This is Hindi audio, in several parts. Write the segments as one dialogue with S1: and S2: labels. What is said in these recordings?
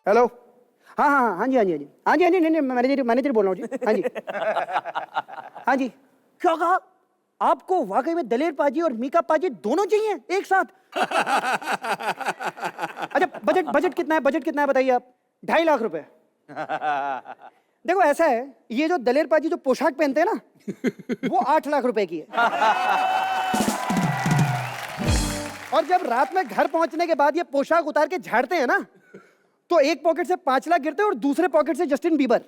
S1: हेलो। हाँ हाँ हाँ जी हाँ जी हाँ जी हाँ जी हाँ जी, नहीं मैनेजर मैनेजर बोल रहा हूँ जी। हाँ जी हाँ जी। क्या कहा? आपको वाकई में दलेर पाजी और मीका पाजी दोनों चाहिए एक साथ? अच्छा बजट बजट कितना है? बजट कितना है बताइए आप। 2.5 लाख रुपए। देखो ऐसा है, ये जो दलेर पाजी जो पोशाक पहनते हैं ना वो 8 लाख रुपए की है। और जब रात में घर पहुंचने के बाद ये पोशाक उतार के झाड़ते हैं ना तो एक पॉकेट से 5 लाख गिरते हैं और दूसरे पॉकेट से जस्टिन बीबर।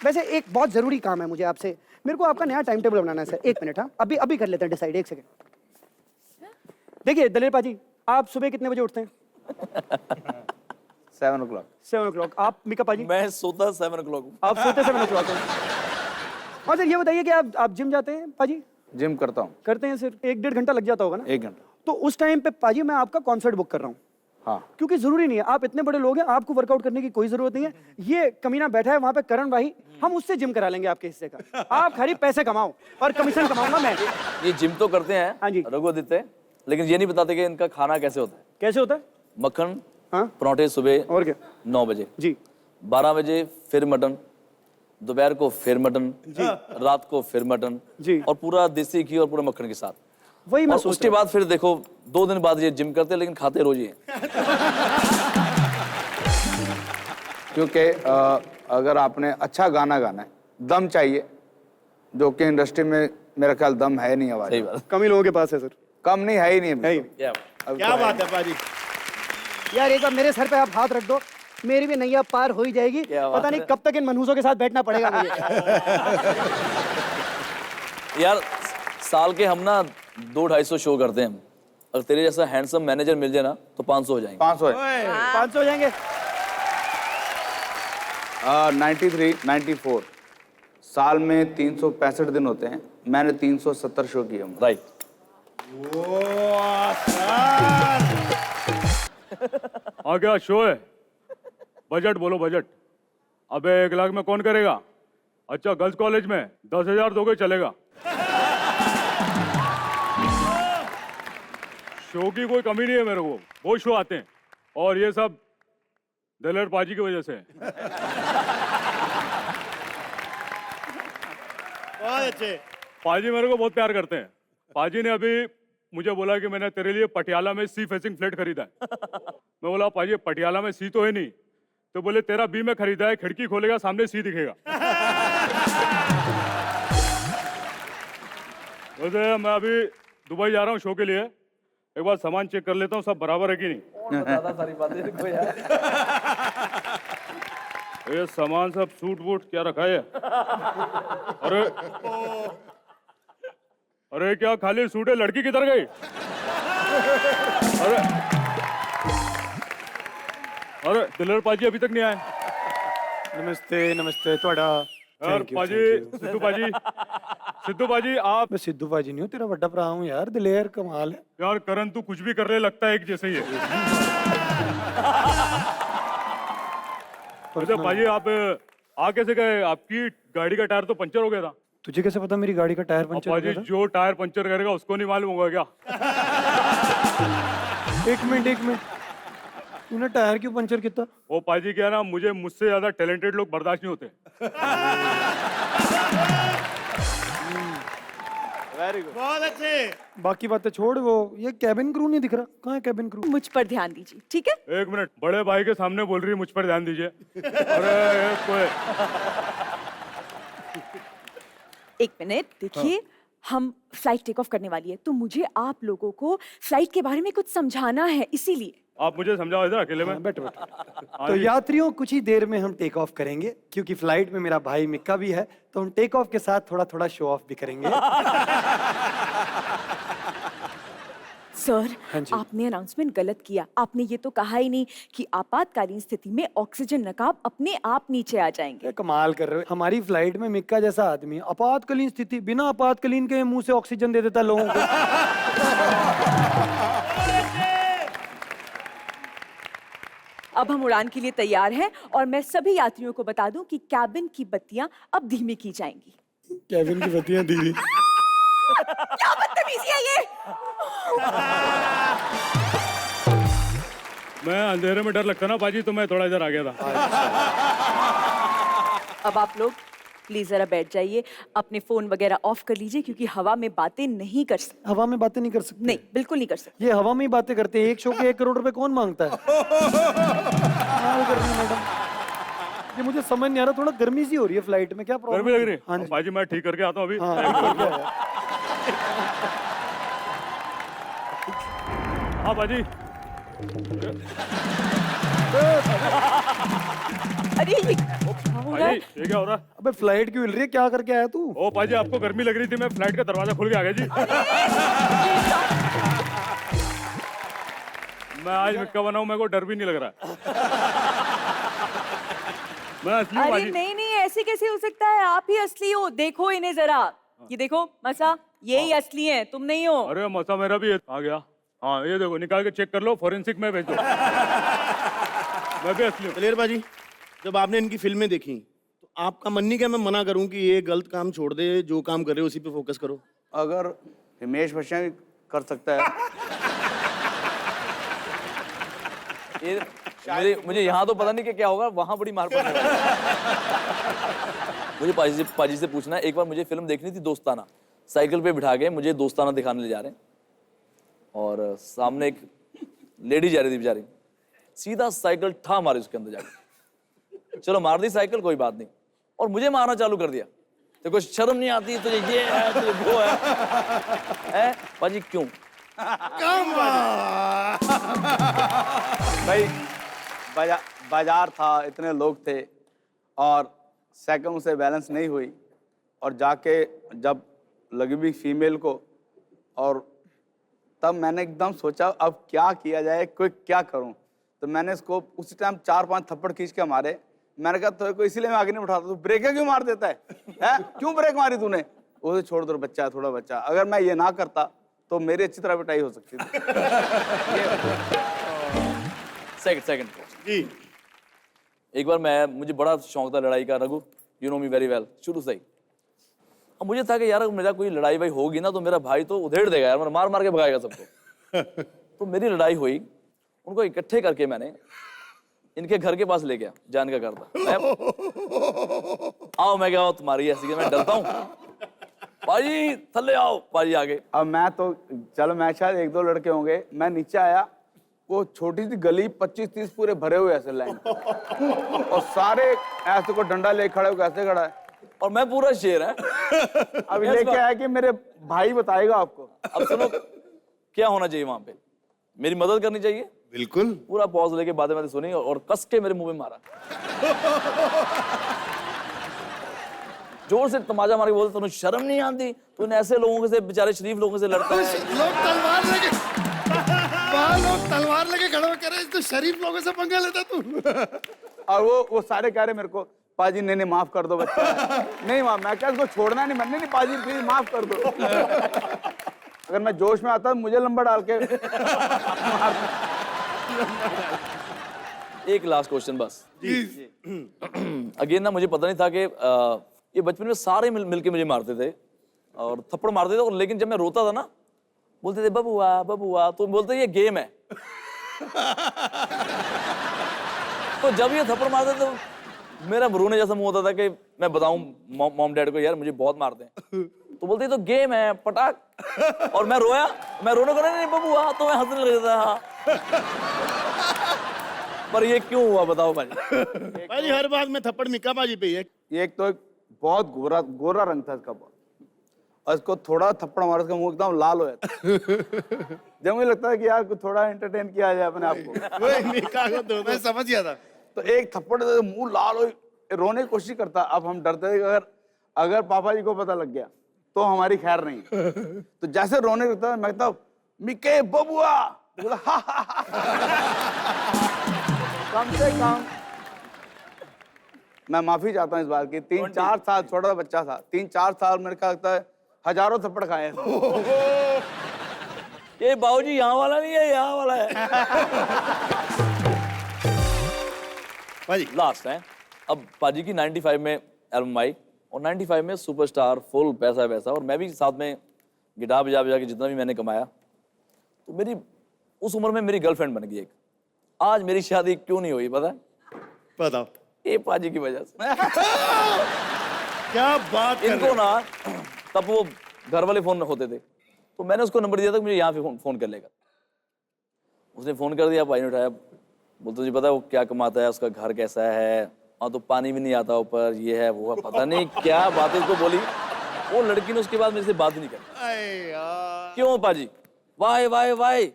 S1: वैसे एक बहुत जरूरी काम है मुझे आपसे, मेरे को आपका नया टाइम टेबल बनाना है सर। 1 मिनट। हाँ अभी अभी कर लेते हैं डिसाइड। 1 सेकंड। देखिए दलेर पाजी, आप सुबह कितने बजे उठते हैं?
S2: 7 o'clock।
S1: 7 o'clock। आप मीका पाजी?
S3: मैं सोता 7 o'clock।
S1: आप सोते 7 o'clock हैं। और सर ये बताइए कि आप जिम जाते हैं पाजी?
S2: जिम करता हूँ।
S1: करते हैं सर। 1-1.5 घंटा लग जाता होगा ना?
S2: 1 घंटा।
S1: तो उस टाइम पे पाजी मैं आपका कॉन्सर्ट बुक कर रहा हूँ।
S2: हाँ।
S1: क्योंकि जरूरी नहीं है, आप इतने बड़े लोग हैं, आपको वर्कआउट करने की कोई जरूरत नहीं है। ये कमीना बैठा है वहां पे करण भाई, हम उससे जिम करा लेंगे आपके हिस्से का। आप खाली पैसे कमाओ और कमीशन कमाऊंगा मैं।
S3: ये जिम तो करते हैं
S1: हाँ जी।
S3: रघुआदित्य, लेकिन ये नहीं बताते कि इनका खाना कैसे होता है।
S1: कैसे होता है?
S3: मक्खन
S1: हाँ
S3: पराठे सुबह
S1: और क्या
S3: 9 बजे,
S1: जी,
S3: 12 बजे फिर मटन, दोपहर को फिर मटन, रात को फिर मटन
S1: जी।
S3: और पूरा देसी घी और पूरा मक्खन के साथ।
S1: वही मैं
S3: और
S1: सोच
S3: उसके
S1: रहा
S3: बाद फिर देखो 2 दिन बाद ये जिम करते हैं, लेकिन खाते रोज ही हैं।
S2: क्योंकि अगर आपने अच्छा गाना गाना है, दम चाहिए, जो कि इंडस्ट्री में मेरा ख्याल दम है नहीं हमारे।
S3: सही बात।
S1: हूं। कम ही लोगों के पास है सर।
S2: कम नहीं है ही नहीं
S1: है
S2: अभी
S1: ही
S2: तो।
S1: नहीं।
S2: अभी
S4: क्या
S2: तो
S4: बात है पाजी।
S1: यार एक बार मेरे सर पे आप हाथ रख दो, मेरी भी नैया पार हो ही जाएगी।
S3: क्या बात
S1: पता नहीं
S3: है।
S1: कब तक इन मनहूसों के साथ बैठना पड़ेगा मुझे।
S3: यार साल के हम ना 200-250 शो करते हैं। अगर तेरे जैसा हैंडसम मैनेजर मिल जाए ना तो 500 हो जाएंगे।
S2: 500 है।
S1: 500 हो जाएंगे।
S2: 93, 94 साल में 365 दिन होते हैं, मैंने 370 शो किए होंगे।
S3: राइट।
S5: हाँ क्या शो है? बजट बोलो बजट। अबे 1 लाख में कौन करेगा? अच्छा गर्ल्स कॉलेज में 10,000 दोगे चलेगा। शो की कोई कमी नहीं है मेरे को, बहुत शो आते हैं और ये सब दलेर पाजी की वजह से है।
S4: बहुत अच्छे।
S5: पाजी मेरे को बहुत प्यार करते हैं। पाजी ने अभी मुझे बोला कि मैंने तेरे लिए पटियाला में सी फेसिंग फ्लैट खरीदा है। मैं बोला पाजी पटियाला में सी तो है नहीं, तो बोले तेरा बी में खरीदा है, खिड़की खोलेगा सामने सी दिखेगा। वैसे मैं अभी दुबई जा रहा हूँ शो के लिए, एक बार सामान चेक कर लेता हूँ सब बराबर है कि नहीं।
S3: सारी बातें देखो यार।
S5: ये सामान सब सूट वूट क्या रखा है? अरे अरे क्या खाली सूट है? लड़की किधर गई? अरे अरे दिलेर पाजी अभी तक नहीं आए।
S4: नमस्ते नमस्ते थोड़ा।
S5: यार पाजी, सिद्धू पाजी आप।
S4: मैं सिद्धू पाजी नहीं हूँ, तेरा बड़ा भरा हूँ यार। दिलेर कमाल है
S5: यार करण तू कुछ भी करने लगता है एक जैसे ही है। अच्छा पाजी आप आ कैसे गए? आपकी गाड़ी का टायर तो पंचर हो गया था।
S4: तुझे कैसे पता मेरी गाड़ी का टायर
S5: अब
S4: पंचर हो
S5: पाजी
S4: गया
S5: जो टायर पंचर करेगा उसको नहीं मालूम होगा क्या?
S4: था? एक मिनट तूने टायर क्यों पंचर किया?
S5: वो पाजी क्या ना, मुझे मुझसे ज्यादा टैलेंटेड लोग बर्दाश्त नहीं होते।
S4: वेरी गुड, बहुत अच्छे। बाकी बातें छोड़, वो ये कैबिन क्रू नहीं दिख रहा, कहाँ है कैबिन क्रू?
S6: मुझ पर ध्यान दीजिए, ठीक है?
S5: 1 मिनट, बड़े भाई के सामने बोल रही है मुझ पर ध्यान दीजिए। अरे ये कोई
S6: 1 मिनट देखिए, हम फ्लाइट टेक ऑफ करने वाली है, तो मुझे आप लोगों को फ्लाइट के बारे में कुछ समझाना है, इसीलिए।
S5: आप मुझे समझाओ इधर अकेले में।
S4: बैठो। तो यात्रियों कुछ ही देर में हम टेक ऑफ करेंगे, क्योंकि फ्लाइट में मेरा भाई मिक्का भी है, तो हम टेक ऑफ के साथ थोड़ा थोड़ा शो ऑफ भी करेंगे।
S6: सर,
S4: हाँ जी।
S6: आपने अनाउंसमेंट गलत किया। आपने ये तो कहा ही नहीं कि आपातकालीन स्थिति में ऑक्सीजन नकाब अपने आप नीचे आ जाएंगे।
S4: क्या कमाल कर रहे हो, हमारी फ्लाइट में मिक्का जैसा आदमी आपातकालीन स्थिति बिना आपातकालीन के मुंह से ऑक्सीजन दे देता लोगों को।
S6: अब हम उड़ान के लिए तैयार हैं और मैं सभी यात्रियों को बता दूं कि कैबिन की बत्तियां अब धीमी की जाएंगी।
S4: कैबिन की बत्तियां धीमी?
S6: क्या बदतमीजी है ये?
S5: मैं अंधेरे में डर लगता ना पाजी, तो मैं थोड़ा इधर आ गया था।
S6: अब आप लोग प्लीज जरा बैठ जाइए, अपने फोन वगैरह ऑफ कर लीजिए, क्योंकि हवा में बातें नहीं कर सकते।
S4: हवा में बातें नहीं कर सकते?
S6: नहीं, बिल्कुल नहीं कर सकते।
S4: ये हवा में ही बातें करते हैं। एक शो के 1 करोड़ रुपए कौन मांगता है? कमाल कर रही है मैडम। ये मुझे समझ नहीं आ रहा, थोड़ा गर्मी सी हो रही है फ्लाइट में, क्या प्रॉब्लम?
S5: गर्मी लग रही
S4: हाँ
S5: है
S4: जी।
S5: पाजी, मैं ठीक करके आता हूँ अभी।
S4: हाँ,
S5: हाँ पाजी।
S6: अरे ये क्या हो रहा
S5: पाजी
S6: है?
S5: ये क्या हो रहा है?
S4: अबे फ्लाइट क्यों हिल रही है? क्या करके आया तू?
S5: ओ पाजी, आपको गर्मी लग रही थी, मैं फ्लाइट का दरवाजा खोल के आ गया जी। मैं आज मिक्का बना हूं, मेरे को डर भी नहीं लग रहा। मैं असली हूं
S6: अरे
S5: पाजी।
S6: नहीं नहीं, ऐसे कैसे हो सकता है? आप ही असली हो, देखो इन्हें जरा। ये देखो मसा, यही असली है, तुम नहीं हो।
S5: अरे मौसा मेरा भी आ गया। हाँ ये देखो, निकाल के चेक कर लो, फॉरेंसिक में भेजो। मैं भी असली हूँ।
S7: दलेर बाजी, जब आपने इनकी फिल्में देखी तो आपका मन नहीं क्या मैं मना करूं कि ये गलत काम छोड़ दे, जो काम कर रहे हो उसी पे फोकस करो?
S2: अगर हिमेश बच्चन कर सकता है
S3: ये मुझे यहाँ तो पता नहीं कि क्या होगा, वहां बड़ी मार पड़ने वाली है। मुझे पाजी से पूछना है, एक बार मुझे फिल्म देखनी थी दोस्ताना, साइकिल पे बिठा के मुझे दोस्ताना दिखाने ले जा रहे हैं, और सामने एक लेडी जा रही थी बेचारी, सीधा साइकिल ठा मारी उसके अंदर जाके। चलो मार दी साइकिल, कोई बात नहीं, और मुझे मारना चालू कर दिया। तो कुछ शर्म नहीं आती तुझे, ये है तुझे वो है पाजी क्यों?
S2: भाई बाजार था, इतने लोग थे, और सेकंड से बैलेंस नहीं हुई, और जाके जब लगी भी फीमेल को, और तब मैंने एकदम सोचा अब क्या किया जाए, कोई क्या करूं। तो मैंने इसको उसी टाइम 4-5 थप्पड़ खींच के मारे। मैंने कहा तो इसीलिए मैं आगे नहीं उठाता, तू ब्रेक क्यों मार देता है? क्यों ब्रेक मारी तूने? उसे छोड़ दो, बच्चा है, थोड़ा बच्चा। अगर मैं ये ना करता तो मेरी अच्छी तरह पिटाई हो सकती थी।
S3: सेकंड
S7: जी।
S3: एक बार मुझे बड़ा शौक था लड़ाई का, Raghu you know me very well, शुरू से ही। अब मुझे था कि यार मेरा कोई लड़ाई भाई होगी ना तो मेरा भाई तो उधेड़ देगा यार, मार मार के भगाएगा सबको। तो मेरी लड़ाई हुई, उनको इकट्ठे करके मैंने इनके घर के पास ले गया, जान का घर था। आओ, मैं क्या तुम्हारी ऐसी, मैं डरता हूँ, पाजी थल्ले आओ, पाजी आगे।
S2: अब मैं तो चलो, मैं शायद 1-2 लड़के होंगे, मैं नीचे आया, वो छोटी सी गली 25-30 पूरे भरे हुए ऐसे लाइन, और सारे ऐसे को डंडा ले खड़े हो, कैसे खड़ा है,
S3: और मैं पूरा शेर है।
S2: अब ये क्या है कि मेरे भाई बताएगा आपको।
S3: अब सुनो क्या होना चाहिए वहां पे, मेरी मदद करनी चाहिए।
S7: बिल्कुल।
S3: पूरा पॉज लेके बातें मैंने सुनी और कस के मेरे मुंह में मारा, जोर से तमाचा मार के बोलते, तुम्हें शर्म नहीं आती, तूने ऐसे लोगों से, बेचारे शरीफ लोगों से लड़ता है।
S7: लोग तलवार लेके लोग तलवार लेके खड़े होकर रहे, तो शरीफ लोगों से पंगा लेता तू।
S2: और वो सारे कह रहे मेरे को, पाजी नहीं माफ कर दो बच्चा है। नहीं माफ, मैं क्या इसको छोड़ना नहीं, मैंने नहीं, पाजी प्लीज माफ कर दो। अगर मैं जोश में आता मुझे लंबा डाल के
S3: एक लास्ट क्वेश्चन बस। अगेन ना, मुझे पता नहीं था कि ये बचपन में सारे मिलके मुझे मारते थे और थप्पड़ मारते थे, और लेकिन जब मैं रोता था ना, बोलते थे बबुआ बबुआ, तो बोलते ये गेम है। तो जब ये थप्पड़ मारते थे तो मेरा रोने जैसा मुंह होता था कि मैं बताऊं मॉम डैड को, यार मुझे बहुत मारते हैं। तो बोलते ये तो गेम है, पटाख। और मैं रोया, मैं रोने को नहीं बबुआ, तो मैं हंसने लग जाता। हाँ। पर ये क्यों हुआ बताओ भाई?
S7: भाई हर बात में थप्पड़ मिक्का बाजी पे ही है।
S2: ये एक तो बहुत गोरा रंग था इसका, बहुत, और इसको थोड़ा थप्पड़ मारा, इसका मुंह एकदम लाल हो जाता। जब मुझे लगता है कि यार कुछ थोड़ा एंटरटेन किया जाए अपने आप को,
S7: वही मिक्का को दो, मैं समझ गया था।
S2: तो एक थप्पड़ दे, मुंह लाल हो, रोने की कोशिश करता। अब हम डरते थे कि अगर पापा जी को पता लग गया तो हमारी खैर नहीं। तो जैसे रोने लगता मैं कहता मिक्के बबुआ, बोला कम से कम मैं माफी चाहता हूँ इस बार की। 3-4 साल, छोटा बच्चा था, 3-4 साल मेरे ख्याल लगता है हजारों थप्पड़ खाए।
S3: ये बाबूजी यहाँ वाला नहीं है, यहाँ वाला है। लास्ट है अब पाजी की 95 में एल्बम आई, और 95 में सुपरस्टार, फुल पैसा वैसा, और मैं भी साथ में गिटार बजा बजा के जितना भी मैंने कमाया तो मेरी उस उम्र में मेरी गर्लफ्रेंड बन गई एक। आज मेरी शादी क्यों नहीं हुई पता है?
S7: बताओ।
S3: ये पाजी की वजह से।
S7: क्या बात कर रहे
S3: इनको
S7: हो?
S3: ना तब वो घर वाले फोन होते थे, तो मैंने उसको नंबर दिया था कि मुझे यहाँ पे फोन कर लेगा। उसने फोन कर दिया, भाई ने उठाया, बोलते तुझे पता है वो क्या कमाता है, उसका घर कैसा है, वहाँ तो पानी भी नहीं आता ऊपर, ये है वो है, पता नहीं क्या बातें उसको बोली। वो लड़की ने उसके बाद मेरे से बात ही नहीं करी।
S7: अरे यार।
S3: क्यों पाजी? Why why why.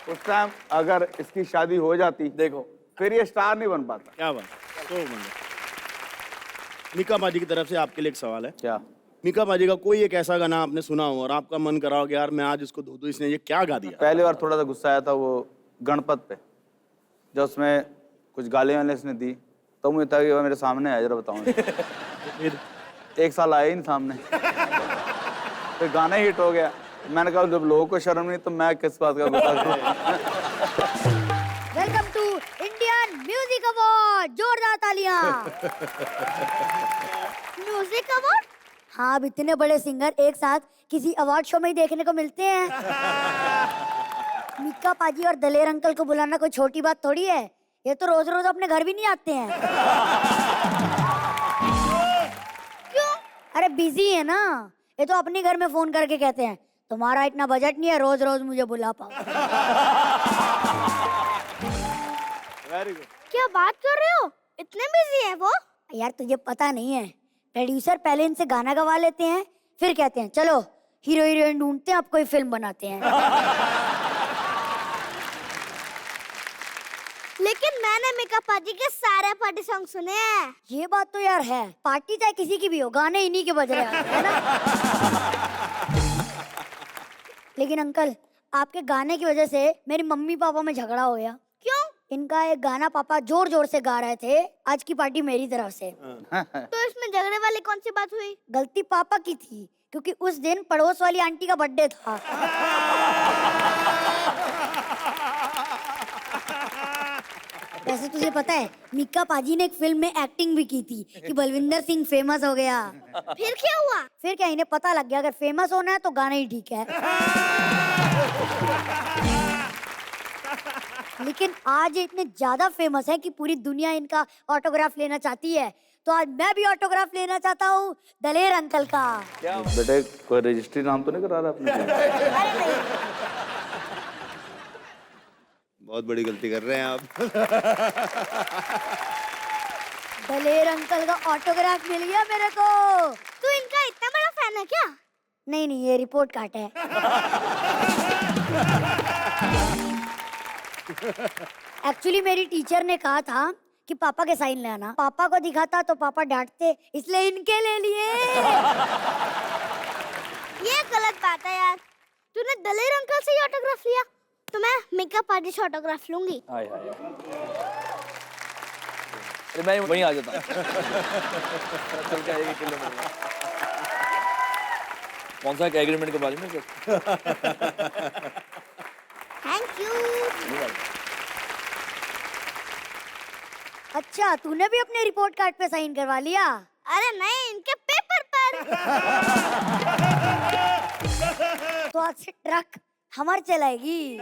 S2: उस टाइम अगर इसकी शादी हो जाती
S3: देखो
S2: फिर ये स्टार नहीं बन पाता।
S7: क्या बात। तो मीका पाजी की तरफ से आपके लिए एक सवाल है।
S2: क्या?
S7: मीका पाजी का कोई एक ऐसा गाना आपने सुना हो और आपका मन करा हो कि यार मैं आज इसको धो दूं, इसने ये क्या गा दिया?
S2: पहली बार थोड़ा सा गुस्सा आया था वो गणपत पे, जब उसमें कुछ गाली वाले इसने दी, तो मुझे था कि वो मेरे सामने है, जरा बताऊँ।
S7: फिर
S2: एक साल आया ही नहीं सामने, फिर गाना हिट हो गया। मैंने कहा जब लोगों को शर्म नहीं तो मैं किस बात का गुस्सा करूं?
S8: Welcome to Indian music award, जोरदार तालियां। Music award? हाँ, अब इतने बड़े सिंगर एक साथ किसी अवार्ड शो में ही देखने को मिलते हैं। मीका पाजी और दलेर अंकल को बुलाना कोई छोटी बात थोड़ी है। ये तो रोज रोज अपने घर भी नहीं आते हैं। क्यों? अरे बिजी है ना, ये तो अपने घर में फोन करके कहते हैं तुम्हारा इतना बजट नहीं है रोज रोज मुझे बुला पाओ।
S7: Very good.
S8: क्या बात कर रहे हो? इतने बिजी है वो? यार तुझे पता नहीं है, प्रोड्यूसर पहले इनसे गाना गवा लेते हैं, फिर कहते हैं चलो हीरो हीरोइन ढूंढते हैं, अब कोई फिल्म बनाते हैं। लेकिन मैंने मीका पाजी के सारे पार्टी सॉन्ग सुने हैं। ये बात तो यार है, पार्टी चाहे किसी की भी हो, गाने इन्हीं के बज रहे हैं, है ना? लेकिन अंकल, आपके गाने की वजह से मेरी मम्मी पापा में झगड़ा हो गया। क्यों? इनका एक गाना पापा जोर जोर से गा रहे थे, आज की पार्टी मेरी तरफ से। तो इसमें झगड़े वाली कौन सी बात हुई? गलती पापा की थी, क्योंकि उस दिन पड़ोस वाली आंटी का बर्थडे था। वैसे तुझे पता है, मीका पाजी ने एक फिल्म में एक्टिंग भी की थी कि बलविंदर सिंह फेमस हो गया। फिर क्या हुआ? फिर क्या, इन्हें पता लग गया अगर फेमस होना है तो गाना ही ठीक है। लेकिन आज ये इतने ज्यादा फेमस है कि पूरी दुनिया इनका ऑटोग्राफ लेना चाहती है। तो आज मैं भी ऑटोग्राफ लेना चाहता हूँ दलेर अंकल का।
S2: बेटे कोई रजिस्ट्री नाम तो नहीं करा रहा अपने?
S8: अरे नहीं,
S9: बहुत बड़ी गलती कर रहे हैं आप।
S8: दलेर अंकल का ऑटोग्राफ मिल गया मेरे को। तू इनका इतना बड़ा फैन है क्या? नहीं नहीं, ये रिपोर्ट कार्ड है। एक्चुअली मेरी टीचर ने कहा था कि पापा के साइन ले आना। पापा को दिखाता तो पापा डांटते, इसलिए इनके ले लिए। ये गलत बात है यार, तूने दलेर अंकल से ही ऑटोग्राफ लिया, तो मैं मीका पाजी से ऑटोग्राफ लूंगी।
S3: हाय हाय। अरे मैं वहीं आ जाता हूँ। चल के आएगी किलोमीटर। कौन सा एग्रीमेंट के बारे में?
S8: Thank you. अच्छा, तूने भी अपने रिपोर्ट कार्ड पे साइन करवा लिया? अरे नहीं, इनके पेपर पर। तो आज से ट्रक हमारी चलाएगी।